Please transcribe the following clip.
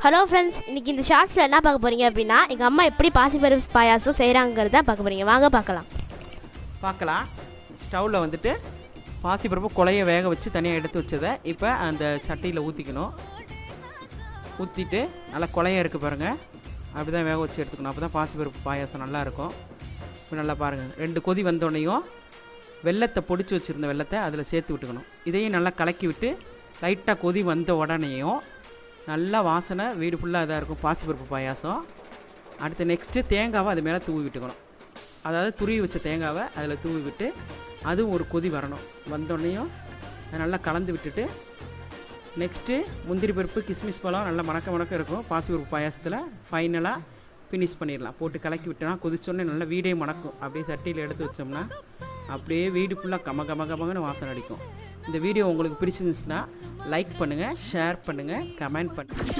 Hello friends, இன்றைக்கி இந்த ஷார்ட்ஸில் என்ன பார்க்க போகிறீங்க அப்படின்னா, எங்கள் அம்மா எப்படி பாசிப்பருப்பு பாயாசம் செய்கிறாங்கிறத பார்க்க போகிறீங்க. வாங்க பார்க்கலாம். ஸ்டவ்வில் வந்துட்டு பாசிப்பருப்பு குழைய வேக வச்சு தனியாக எடுத்து வச்சதை இப்போ அந்த சட்டியில் ஊற்றிக்கணும். ஊற்றிட்டு நல்லா குழைய இருக்குது பாருங்கள், அப்படி தான் வேக வச்சு எடுத்துக்கணும். அப்போ தான் பாசிப்பருப்பு பாயாசம் நல்லாயிருக்கும். இப்போ நல்லா பாருங்கள், 2 கொதி வந்தோடனையும் வெல்லத்தை பொடிச்சு வச்சுருந்த வெல்லத்தை அதில் சேர்த்து விட்டுக்கணும். இதையும் நல்லா கலக்கி விட்டு லைட்டாக கொதி வந்த உடனேயும் நல்லா வாசனை வீடு ஃபுல்லாக இதாக இருக்கும் பாசிப்பருப்பு பாயாசம். அடுத்து நெக்ஸ்ட்டு தேங்காவை அது மேலே தூவி விட்டுக்கணும். அதாவது துருவி வச்ச தேங்காவை அதில் தூவி விட்டு அதுவும் ஒரு கொதி வரணும். வந்தோடனையும் நல்லா கலந்து விட்டுட்டு நெக்ஸ்ட்டு முந்திரி பருப்பு கிஸ்மிஸ் பழம் நல்லா மணக்க இருக்கும் பாசிப்பருப்பு பாயாசத்தில். ஃபைனலாக ஃபினிஷ் பண்ணிடலாம். போட்டு கலக்கி விட்டோன்னா கொதிச்சோடனே நல்லா வீடே மணக்கும். அப்படியே சட்டியில் எடுத்து வச்சோம்னா அப்படியே வீடு ஃபுல்லாக கமகமன்னு வாசனை அடிக்கும். இந்த வீடியோ உங்களுக்கு பிடிச்சிருந்துச்சுன்னா லைக் பண்ணுங்கள், ஷேர் பண்ணுங்கள், கமெண்ட் பண்ணுங்கள்.